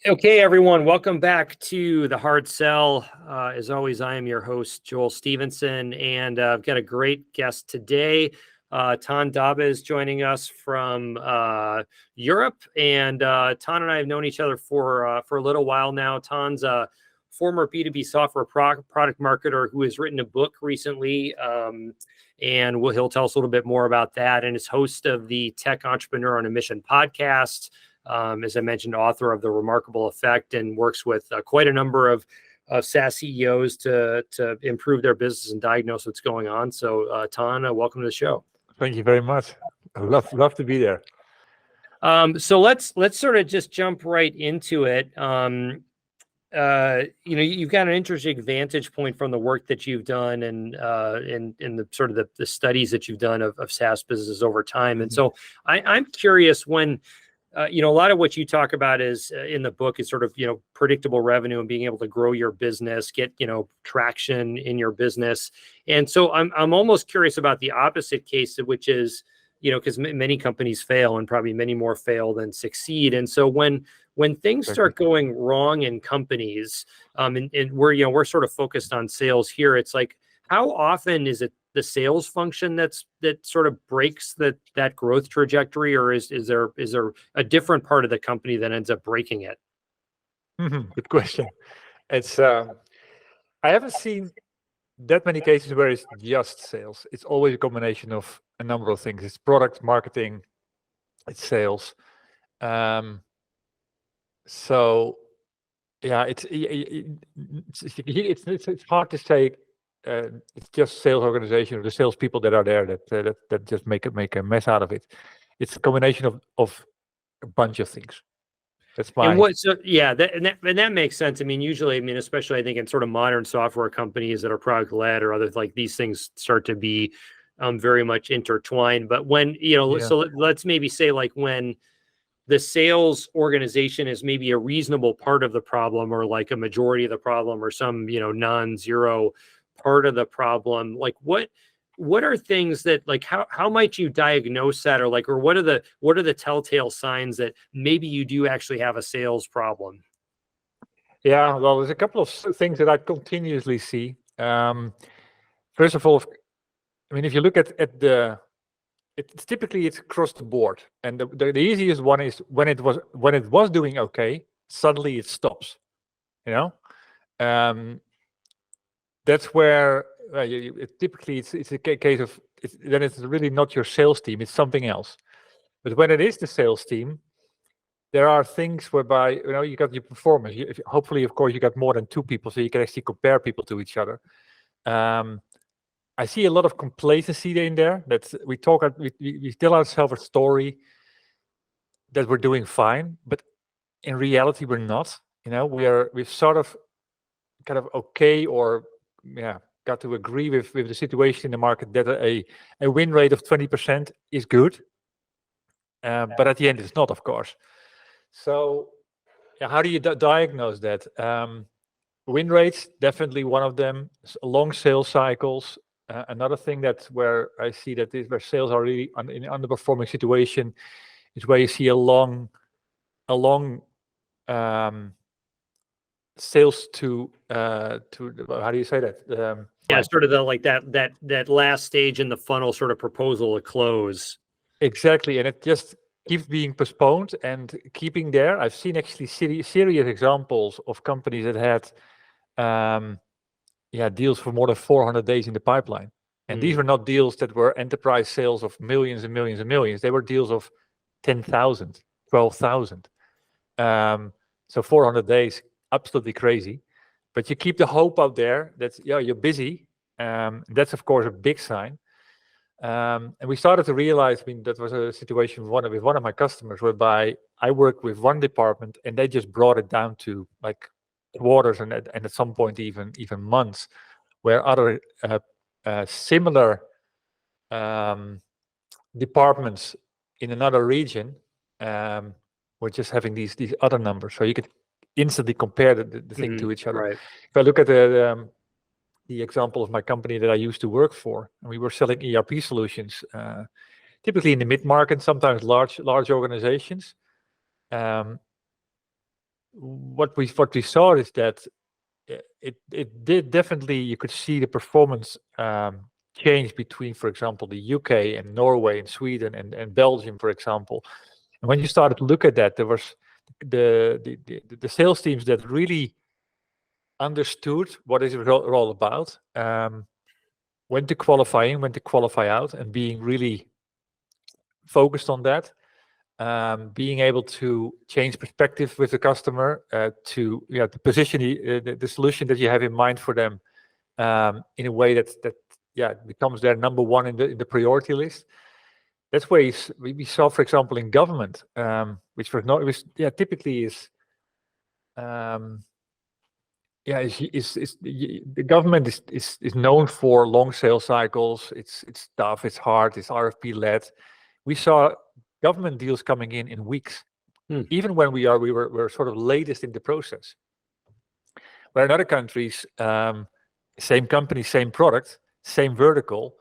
Okay, everyone, welcome back to The Hard Sell. As always, I am your host, Joel Stevenson, and I've got a great guest today. Ton Dobbe is joining us from Europe, and Ton and I have known each other for a little while now. Ton's a former B2B software product marketer who has written a book recently, and he'll tell us a little bit more about that, and is host of the Tech Entrepreneur on a Mission podcast. As I mentioned, author of The Remarkable Effect, and works with quite a number of SaaS CEOs to improve their business and diagnose what's going on. So, Ton, welcome to the show. Thank you very much. I love to be there. So let's sort of just jump right into it. You've got an interesting vantage point from the work that you've done and in the sort of the studies that you've done of SaaS businesses over time. And so I'm curious when. A lot of what you talk about is in the book is sort of, predictable revenue and being able to grow your business, get, traction in your business. And so I'm almost curious about the opposite case, which is, because many companies fail and probably many more fail than succeed. And so when things start going wrong in companies, and we're sort of focused on sales here, it's like, how often is it the sales function that sort of breaks that growth trajectory, or is there a different part of the company that ends up breaking it? Good question. It's I haven't seen that many cases where it's just sales. It's always a combination of a number of things. It's product marketing, it's sales. So yeah, it's hard to say. It's just sales organization or the salespeople that are there that just make a mess out of it. It's a combination of a bunch of things. That's my. And that makes sense. I mean, usually, especially I think in sort of modern software companies that are product led or other, like, these things start to be very much intertwined. But when so let's maybe say, like, when the sales organization is maybe a reasonable part of the problem, or like a majority of the problem, or some non-zero part of the problem, like what are things that, like, how might you diagnose that, or what are the telltale signs that maybe you do actually have a sales problem? Yeah, well, there's a couple of things that I continuously see. First of all, if you look at it's typically across the board, and the easiest one is when it was doing okay, suddenly it stops. That's where typically it's a case of then it's really not your sales team, it's something else. But when it is the sales team, there are things whereby you got your performance. Hopefully, of course, you got more than two people, so you can actually compare people to each other. I see a lot of complacency in there. That we tell ourselves a story that we're doing fine, but in reality, we're not. We're sort of kind of okay, or got to agree with the situation in the market that a win rate of 20% is good, but at the end it's not, of course. So how do you diagnose that? Win rates, definitely one of them. Long sales cycles. Another thing where I see that is where sales are really in an underperforming situation is where you see a long sales to how do you say that? Sort of that last stage in the funnel, sort of proposal to close. Exactly, and it just keeps being postponed and keeping there. I've seen actually serious examples of companies that had deals for more than 400 days in the pipeline, and these were not deals that were enterprise sales of millions and millions and millions. They were deals of 10,000, 12,000. So 400 days. Absolutely crazy, but you keep the hope out there that you're busy. That's of course a big sign. And we started to realize, that was a situation with one of my customers whereby I worked with one department and they just brought it down to like quarters and at some point even months, where other similar departments in another region were just having these other numbers, so you could instantly compare the thing to each other. Right. If I look at the example of my company that I used to work for, and we were selling ERP solutions, typically in the mid-market, sometimes large organizations. what we saw is that it did definitely, you could see the performance change between, for example, the UK and Norway and Sweden and Belgium, for example. And when you started to look at that, there was the sales teams that really understood what is it all about, when to qualify in, when to qualify out, and being really focused on that. Being able to change perspective with the customer, to position the solution that you have in mind for them in a way that becomes their number one in the priority list. That's where we saw, for example, in government, which was not, it was typically is the government is known for long sales cycles. It's tough, it's hard, it's RFP led. We saw government deals coming in weeks, even when we're sort of latest in the process. Where in other countries, same company, same product, same vertical,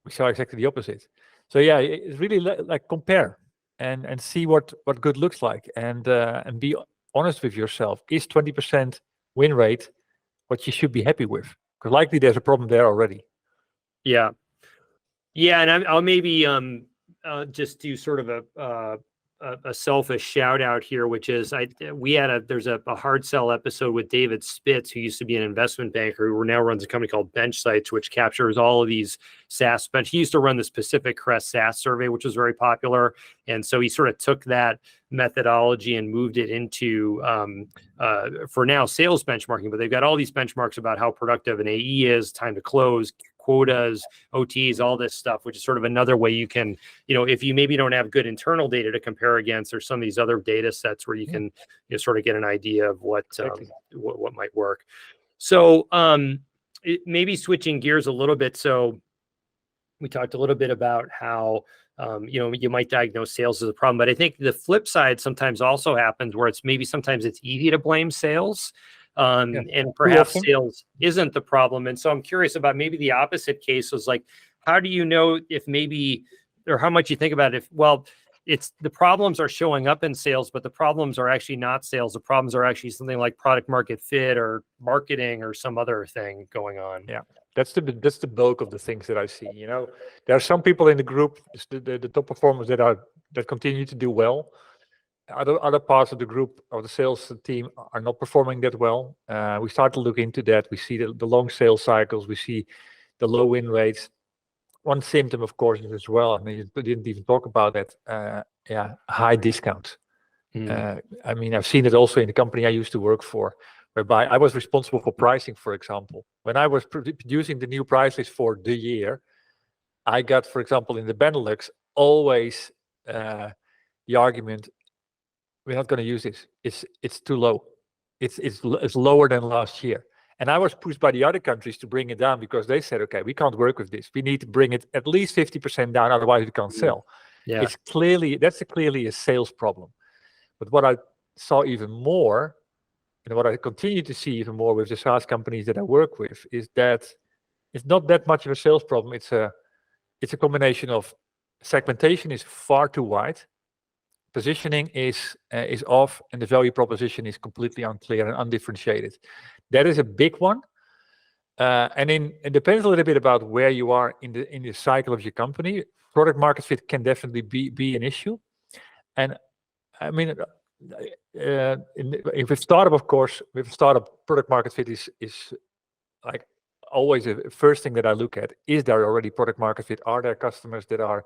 we saw exactly the opposite. So it's really like compare and see what good looks like, and be honest with yourself. Is 20% win rate what you should be happy with? Because likely there's a problem there already. Yeah, and I'll maybe just do sort of a selfish shout out here, which is there's a hard sell episode with David Spitz, who used to be an investment banker, who now runs a company called Bench Sites, which captures all of these SaaS bench. He used to run this Pacific Crest SaaS survey, which was very popular, and so he sort of took that methodology and moved it into for now sales benchmarking. But they've got all these benchmarks about how productive an AE is, time to close, quotas, OTs, all this stuff, which is sort of another way you can, if you maybe don't have good internal data to compare against, or some of these other data sets where you can sort of get an idea of what might work. So maybe switching gears a little bit. So we talked a little bit about how you might diagnose sales as a problem, but I think the flip side sometimes also happens where sometimes it's easy to blame sales. And perhaps sales isn't the problem. And so I'm curious about maybe the opposite case was like, how do you know if maybe, or how much you think about it, it's the problems are showing up in sales, but the problems are actually not sales. The problems are actually something like product market fit or marketing or some other thing going on. Yeah, that's the bulk of the things that I see. There are some people in the group, the top performers that continue to do well. Other parts of the group or the sales team are not performing that well. We start to look into that. We see the long sales cycles. We see the low win rates. One symptom, of course, is as well, and you didn't even talk about that, high discounts. I mean, I've seen it also in the company I used to work for, whereby I was responsible for pricing, for example. When I was producing the new price list for the year, I got, for example, in the Benelux, always the argument, we're not going to use this. It's too low. It's lower than last year. And I was pushed by the other countries to bring it down because they said, okay, we can't work with this. We need to bring it at least 50% down, otherwise we can't sell. Yeah. That's clearly a sales problem. But what I saw even more, and what I continue to see even more with the SaaS companies that I work with, is that it's not that much of a sales problem. It's a combination of segmentation is far too wide. Positioning is off, and the value proposition is completely unclear and undifferentiated. That is a big one, and it depends a little bit about where you are in the cycle of your company. Product market fit can definitely be an issue, and I mean, if a startup, of course, with a startup, product market fit is like always the first thing that I look at. Is there already product market fit? Are there customers that are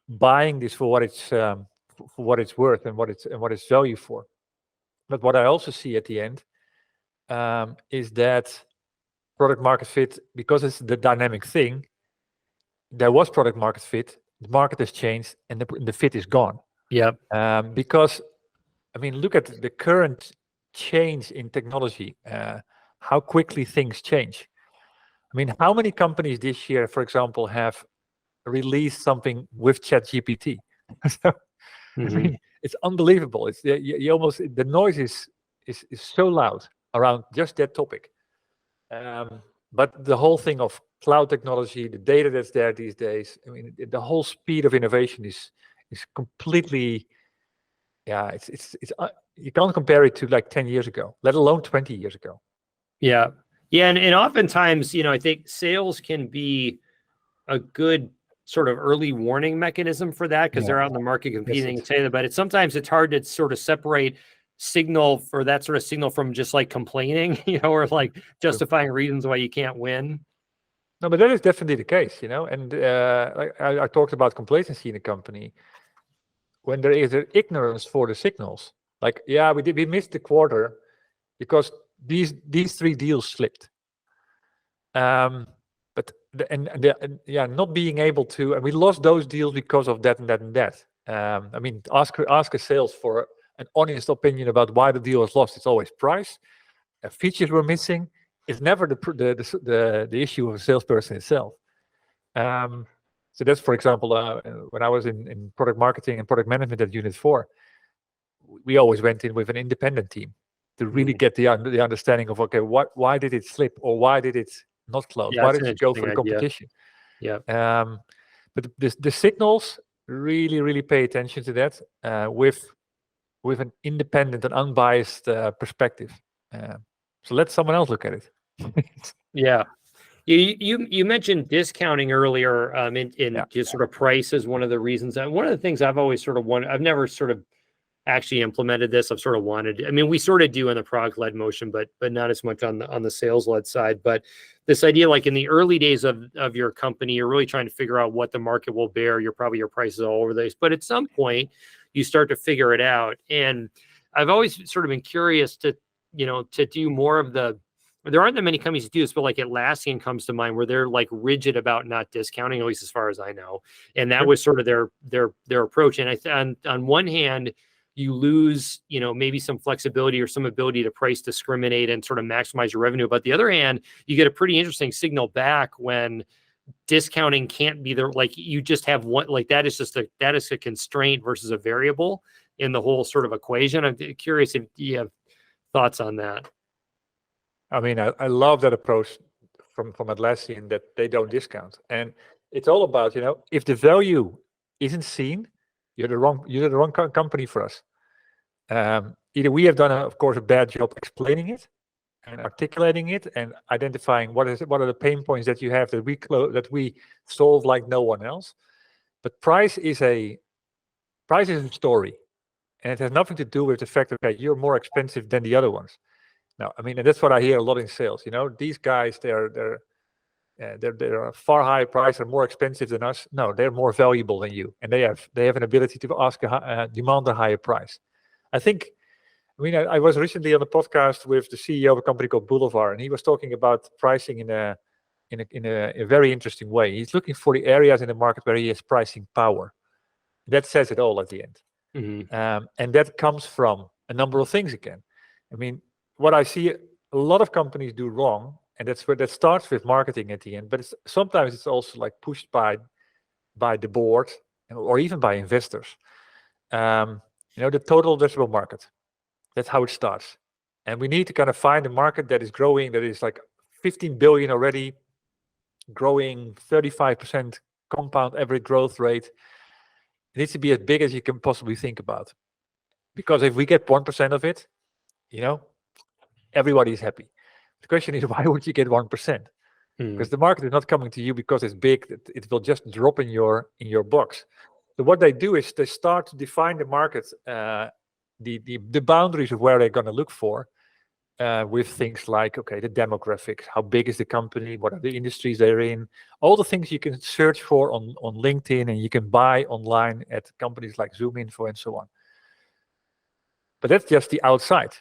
buying this for what it's worth and what it's value for? But what I also see at the end is that product market fit, because it's the dynamic thing, there was product market fit, the market has changed, and the fit is gone. Yeah. Because I mean, look at the current change in technology, how quickly things change. I mean, how many companies this year, for example, have released something with ChatGPT? I mean, it's unbelievable. It's you almost, the noise is so loud around just that topic. But the whole thing of cloud technology, the data that's there these days, I mean, the whole speed of innovation is completely yeah, it's you can't compare it to like 10 years ago, let alone 20 years ago. Yeah. Yeah. And oftentimes, I think sales can be a good sort of early warning mechanism for that, because they're out in the market competing, but sometimes it's hard to sort of separate signal for that sort of signal from just like complaining, or like justifying reasons why you can't win. No, but that is definitely the case, and like I talked about complacency in a company. When there is an ignorance for the signals, like, yeah, we missed the quarter because these 3 deals slipped. But not being able to, and we lost those deals because of that and that and that. I mean, ask a sales for an honest opinion about why the deal was lost. It's always price. Features were missing. It's never the issue of a salesperson itself. So that's, for example, when I was in product marketing and product management at Unit 4, we always went in with an independent team to really get the understanding of, okay, why did it slip, or why did it not close? Why did it go for the competition? Yeah. But the signals, really pay attention to that with an independent and unbiased perspective. So let someone else look at it. Yeah. You mentioned discounting earlier, in just sort of price is one of the reasons. And one of the things I've always sort of wanted, I've never sort of actually implemented this. I've sort of wanted, we sort of do in the product-led motion, but not as much on the sales-led side. But this idea, like in the early days of your company, you're really trying to figure out what the market will bear. Your prices all over the place. But at some point, you start to figure it out. And I've always sort of been curious to do more of there aren't that many companies that do this, but like Atlassian comes to mind, where they're like rigid about not discounting, at least as far as I know. And that was sort of their approach. And on one hand, you lose, maybe some flexibility or some ability to price discriminate and sort of maximize your revenue. But the other hand, you get a pretty interesting signal back when discounting can't be there. Like you just have one, like that is a constraint versus a variable in the whole sort of equation. I'm curious if you have thoughts on that. I mean, I love that approach from Atlassian, that they don't discount. And it's all about, if the value isn't seen, you're the wrong company for us. Either we have done, of course, a bad job explaining it and articulating it and identifying what are the pain points that you have that we solve like no one else. But price is a story, and it has nothing to do with the fact that, okay, you're more expensive than the other ones. No, I mean, and that's what I hear a lot in sales. These guys, they're a far higher price and more expensive than us. No, they're more valuable than you, and they have an ability to demand a higher price. I was recently on a podcast with the CEO of a company called Boulevard, and he was talking about pricing in a very interesting way. He's looking for the areas in the market where he has pricing power. That says it all at the end. Mm-hmm. And that comes from a number of things again. I mean, what I see a lot of companies do wrong, and that's where that starts with marketing at the end, but sometimes it's also like pushed by the board or even by investors. The total addressable market. That's how it starts. And we need to kind of find a market that is growing, that is like 15 billion already, growing 35% compound average growth rate. It needs to be as big as you can possibly think about. Because if we get 1% of it, everybody is happy. The question is, why would you get 1%? Because the market is not coming to you because it's big. It will just drop in your box. So what they do is they start to define the market, the boundaries of where they're going to look for, with things like, okay, the demographics, how big is the company, what are the industries they're in, all the things you can search for on LinkedIn, and you can buy online at companies like ZoomInfo and so on. But that's just the outside.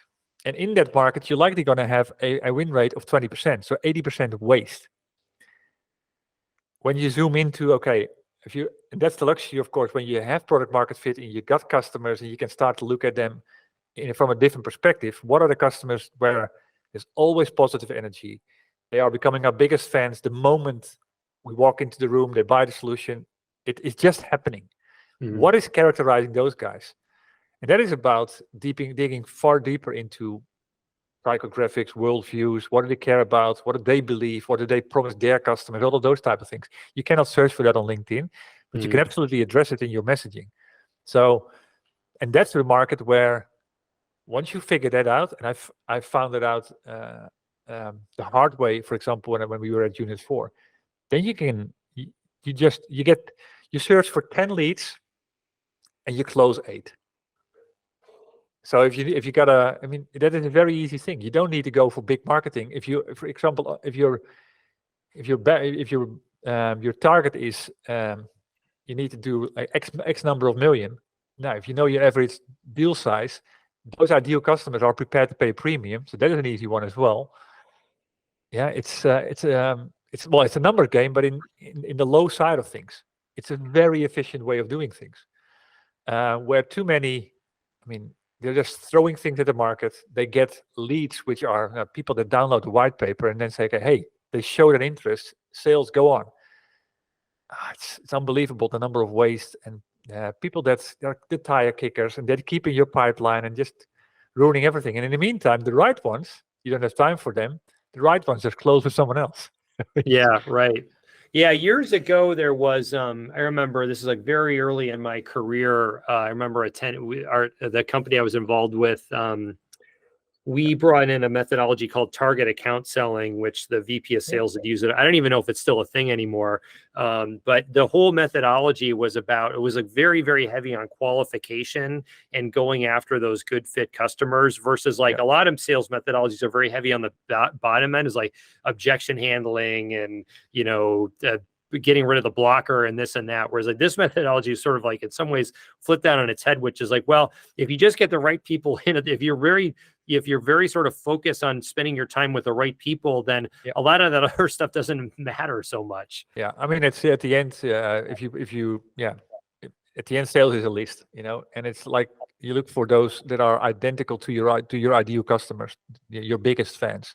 And in that market, you're likely going to have a win rate of 20%, so 80% waste. When you zoom into, okay, and that's the luxury, of course, when you have product market fit and you got customers and you can start to look at them from a different perspective. What are the customers where there's always positive energy? They are becoming our biggest fans. The moment we walk into the room, they buy the solution. It's just happening. Mm-hmm. What is characterizing those guys? And that is about digging far deeper into psychographics, worldviews. What do they care about? What do they believe? What do they promise their customers? All of those type of things. You cannot search for that on LinkedIn, but you can absolutely address it in your messaging. So And that's the market where once you figure that out, and I found it out the hard way, for example, when we were at Unit 4, then you search for 10 leads and you close 8. So if you got that is a very easy thing. You don't need to go for big marketing. For example, if your target is you need to do like X number of million. Now, if you know your average deal size, those ideal customers are prepared to pay a premium. So that is an easy one as well. Yeah, it's a number game, but in the low side of things, it's a very efficient way of doing things. Where too many, they're just throwing things at the market. They get leads, which are people that download the white paper and then say, okay, hey, they show that interest, sales go on. It's unbelievable the number of waste and people that are the tire kickers and they're keeping your pipeline and just ruining everything. And in the meantime, the right ones, you don't have time for them. The right ones just close with someone else. Yeah, right. Yeah, years ago there was I remember this is like very early in my career. I remember the company I was involved with. We brought in a methodology called target account selling, which the VP of sales had used. I don't even know if it's still a thing anymore. But the whole methodology was like very, very heavy on qualification and going after those good fit customers versus like a lot of sales methodologies are very heavy on the bottom end, is like objection handling and, getting rid of the blocker and this and that. Whereas like this methodology is sort of like in some ways flipped that on its head, which is like, well, if you just get the right people in it, if you're very sort of focused on spending your time with the right people, then a lot of that other stuff doesn't matter so much. Yeah, it's at the end. At the end, sales is a list, and it's like you look for those that are identical to your ideal customers, your biggest fans.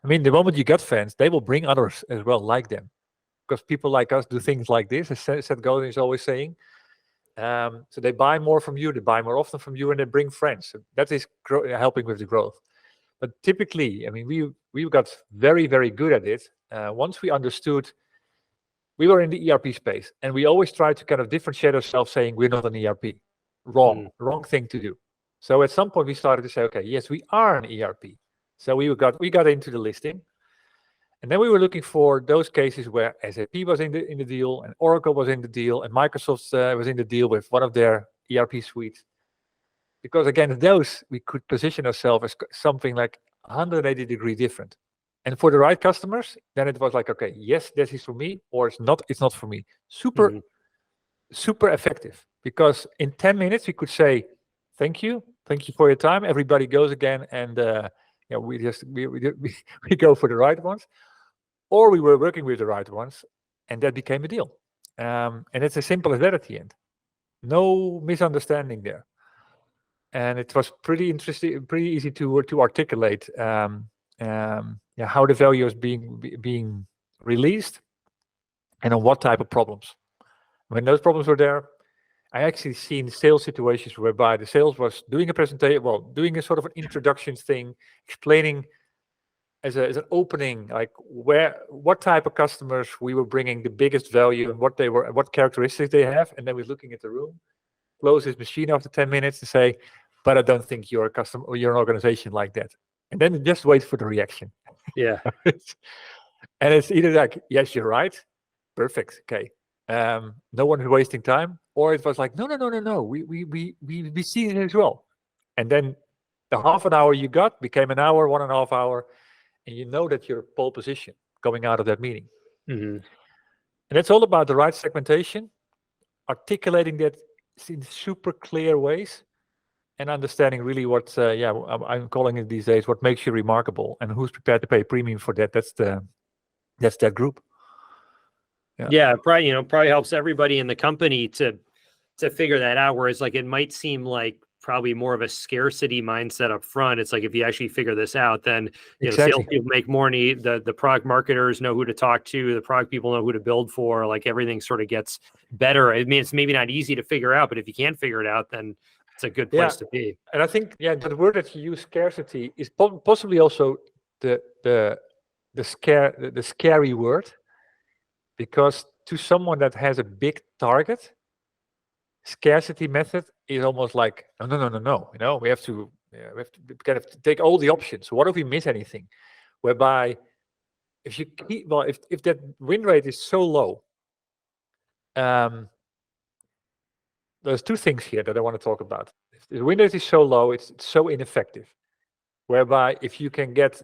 The moment you get fans, they will bring others as well like them, because people like us do things like this. As Seth Godin is always saying. So they buy more from you, they buy more often from you, and they bring friends. So that is helping with the growth. But typically, we got very, very good at it. Once we understood, we were in the ERP space, and we always tried to kind of differentiate ourselves, saying we're not an ERP. Wrong thing to do. So at some point we started to say, okay, yes, we are an ERP. So we got into the listing. And then we were looking for those cases where SAP was in the deal, and Oracle was in the deal, and Microsoft was in the deal with one of their ERP suites. Because again, those we could position ourselves as something like 180 degree different. And for the right customers, then it was like, okay, yes, this is for me, or it's not for me. Super effective. Because in 10 minutes we could say, thank you for your time. Everybody goes again, and we go for the right ones. Or we were working with the right ones, and that became a deal. And it's as simple as that at the end. No misunderstanding there. And it was pretty interesting, pretty easy to articulate how the value is being released and on what type of problems. When those problems were there, I actually seen sales situations whereby the sales was doing a presentation, doing a sort of an introduction thing, explaining as an opening, like what type of customers we were bringing the biggest value and what characteristics they have, and then we're looking at the room, close his machine after 10 minutes and say, but I don't think you're a customer or you're an organization like that, and then just wait for the reaction. Yeah. And it's either like, yes, you're right, perfect, okay, no one is wasting time, or it was like, no, we see it as well, and then the half an hour you got became an hour, 1.5 hours. And you know that you're pole position going out of that meeting. And it's all about the right segmentation, articulating that in super clear ways, and understanding really what, I'm calling it these days, what makes you remarkable and who's prepared to pay a premium for that. That's that group. Yeah, probably helps everybody in the company to figure that out. Whereas like it might seem like probably more of a scarcity mindset up front. It's like, if you actually figure this out, then sales people make more need. The product marketers know who to talk to. The product people know who to build for. Like everything sort of gets better. It's maybe not easy to figure out, but if you can't figure it out, then it's a good place to be. And I think, the word that you use, scarcity, is possibly also the scary word, because to someone that has a big target, scarcity method is almost like, no. We have to kind of take all the options. What if we miss anything? Whereby if you keep, well, if that win rate is so low, there's two things here that I want to talk about. If the win rate is so low, it's so ineffective. Whereby if you can get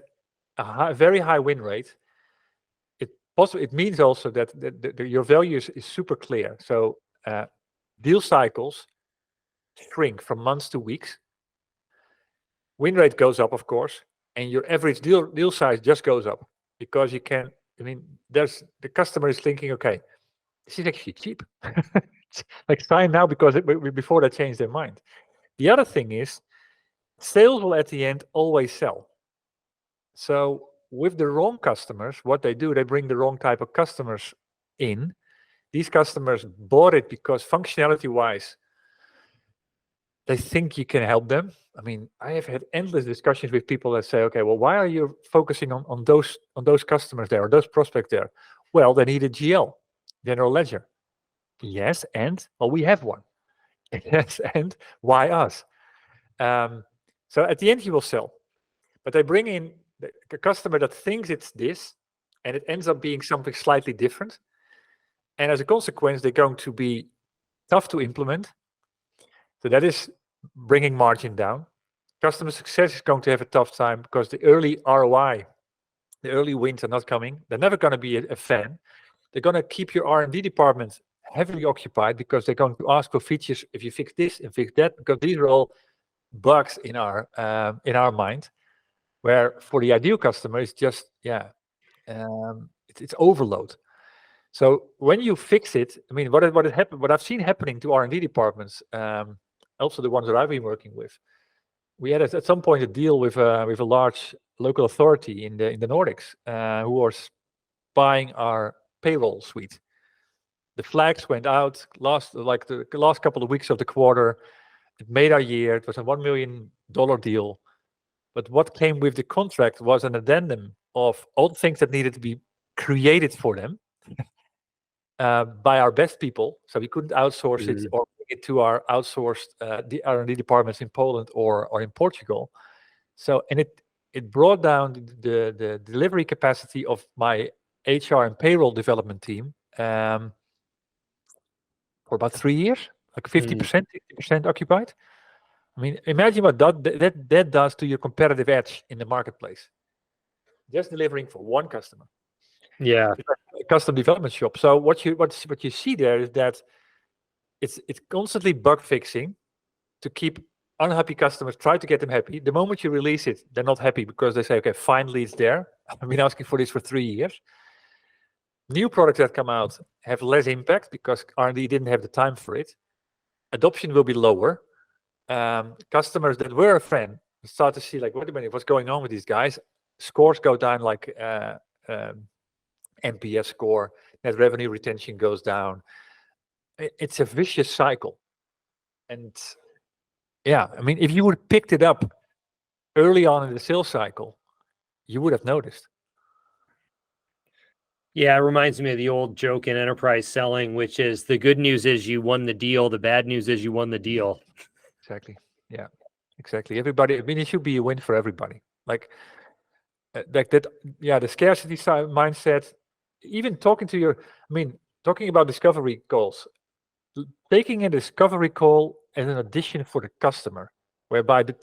a very high win rate, it means also that your value is super clear. So deal cycles shrink from months to weeks. Win rate goes up, of course, and your average deal size just goes up because you can. I mean, the customer is thinking, okay, this is actually cheap. Like sign now because before they change their mind. The other thing is, sales will at the end always sell. So with the wrong customers, what they do, they bring the wrong type of customers in. These customers bought it because functionality-wise, they think you can help them. I mean, I have had endless discussions with people that say, okay, well, why are you focusing on those customers there or those prospects there? Well, they need a GL, general ledger. Yes, and well, we have one. Yes, and why us? So at the end, he will sell, but they bring in the customer that thinks it's this, and it ends up being something slightly different. And as a consequence, they're going to be tough to implement. So that is bringing margin down. Customer success is going to have a tough time because the early ROI, the early wins are not coming. They're never going to be a fan. They're going to keep your R&D department heavily occupied because they're going to ask for features if you fix this and fix that, because these are all bugs in our mind. Where for the ideal customer, it's just it's overload. So when you fix it, I mean, what I've seen happening to R&D departments, also the ones that I've been working with, we had at some point a deal with a large local authority in the Nordics who was buying our payroll suite. The flags went out the last couple of weeks of the quarter. It made our year. It was a $1 million deal. But what came with the contract was an addendum of all the things that needed to be created for them by our best people. So we couldn't outsource it or bring it to our outsourced the R&D departments in Poland or in Portugal. So, and it brought down the delivery capacity of my HR and payroll development team for about 3 years, like 50%, 60% occupied. I mean, imagine what that does to your competitive edge in the marketplace. Just delivering for one customer. Yeah. A custom development shop. So what you see there is that it's constantly bug fixing to keep unhappy customers, try to get them happy. The moment you release it, they're not happy because they say, okay, finally it's there. I've been asking for this for 3 years. New products that come out have less impact because R&D didn't have the time for it. Adoption will be lower. Customers that were a fan start to see like, wait a minute, what's going on with these guys? Scores go down, like NPS score, net revenue retention goes down. It's a vicious cycle. And yeah, I mean, if you would have picked it up early on in the sales cycle, you would have noticed. Yeah, it reminds me of the old joke in enterprise selling, which is the good news is you won the deal. The bad news is you won the deal. Exactly. Yeah, exactly. Everybody, I mean, it should be a win for everybody. Like that. Yeah, the scarcity mindset. Even talking about discovery calls, taking a discovery call as an addition for the customer, whereby the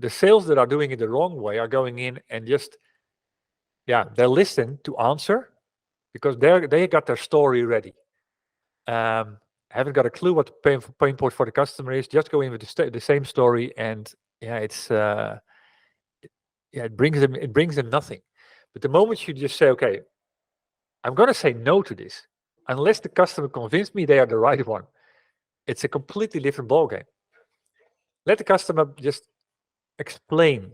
sales that are doing it the wrong way are going in and just, they listen to answer because they got their story ready. Haven't got a clue what the pain point for the customer is. Just go in with the same story, and it brings them nothing. But the moment you just say, okay, I'm going to say no to this, unless the customer convinced me they are the right one, it's a completely different ballgame. Let the customer just explain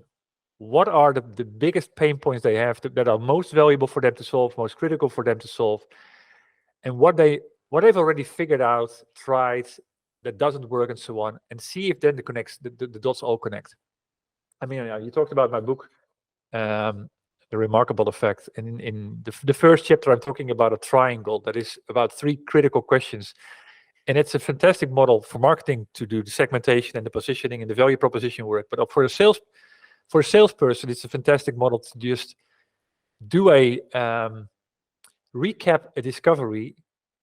what are the biggest pain points they have that are most valuable for them to solve, most critical for them to solve, and what they've already figured out, tried, that doesn't work, and so on, and see if then the dots all connect. I mean, you talked about my book, The Remarkable Effect, and in the first chapter, I'm talking about a triangle that is about 3 critical questions And it's a fantastic model for marketing to do the segmentation and the positioning and the value proposition work. But for a salesperson, it's a fantastic model to just do a recap a discovery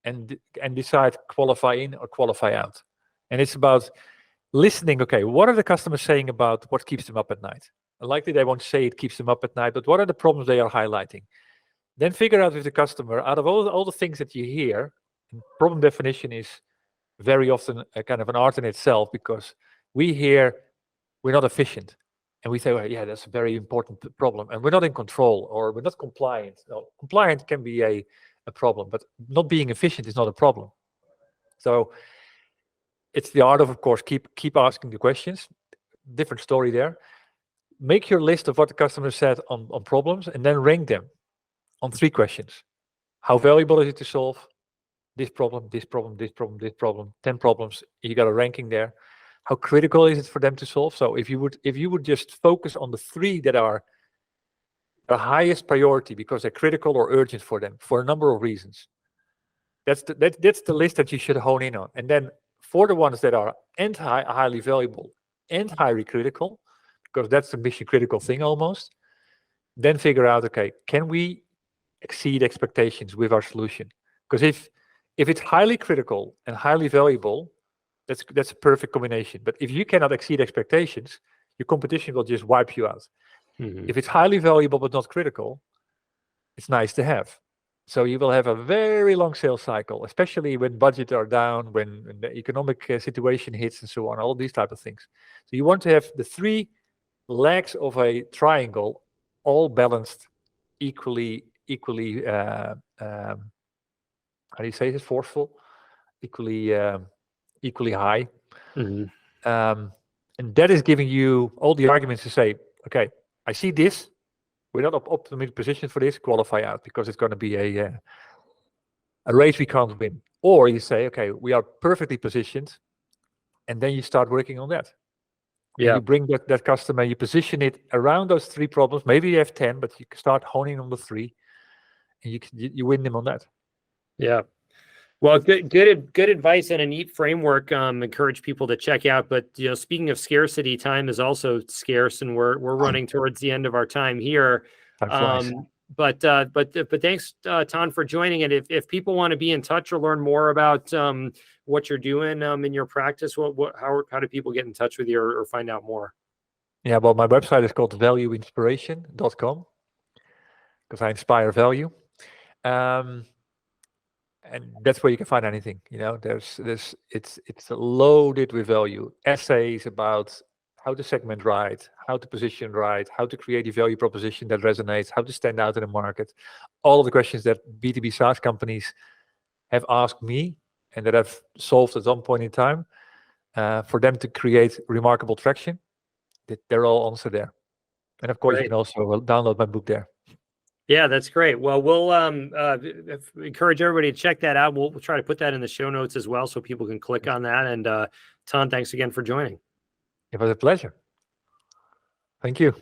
and decide qualify in or qualify out. And it's about listening. Okay, what are the customers saying about what keeps them up at night? Likely they won't say it keeps them up at night, but what are the problems they are highlighting? Then figure out with the customer, out of all the things that you hear, problem definition is very often a kind of an art in itself, because we hear we're not efficient. And we say, well, yeah, that's a very important problem. And we're not in control, or we're not compliant. No, compliant can be a problem, but not being efficient is not a problem. So it's the art of course, keep asking the questions. Different story there. Make your list of what the customer said on problems, and then rank them on 3 questions. How valuable is it to solve this problem, this problem, this problem, this problem? 10 problems, you got a ranking there. How critical is it for them to solve? So if you would just focus on the 3 that are the highest priority because they're critical or urgent for them for a number of reasons, that's the list that you should hone in on. And then for the ones that are highly valuable and highly critical, because that's the mission critical thing almost, then figure out, okay, can we exceed expectations with our solution? Because if it's highly critical and highly valuable, that's a perfect combination. But if you cannot exceed expectations, your competition will just wipe you out. If it's highly valuable but not critical, it's nice to have. So you will have a very long sales cycle, especially when budgets are down, when the economic situation hits and so on, all these type of things. So you want to have the 3 legs of a triangle all balanced equally how do you say this, forceful, equally high. And that is giving you all the arguments to say, okay, I see this, we're not optimally positioned for this, qualify out, because it's going to be a race we can't win. Or you say, okay, we are perfectly positioned, and then you start working on that. Yeah. You bring that customer, you position it around those 3 problems. Maybe you have 10, but you can start honing on the 3, and you win them on that. Yeah. Well, good advice and a neat framework. Encourage people to check out. But speaking of scarcity, time is also scarce, and we're running towards the end of our time here. But thanks, Ton, for joining it. If people want to be in touch or learn more about what you're doing in your practice, how do people get in touch with you or find out more? Yeah, well, my website is called valueinspiration.com, because I inspire value. And that's where you can find anything. It's loaded with value. Essays about how to segment right, how to position right, how to create a value proposition that resonates, how to stand out in the market. All of the questions that B2B SaaS companies have asked me and that I've solved at some point in time for them to create remarkable traction. They're all answered there. And of course, You can also download my book there. Yeah, that's great. Well, we'll encourage everybody to check that out. We'll try to put that in the show notes as well so people can click on that. And Ton, thanks again for joining. It was a pleasure. Thank you.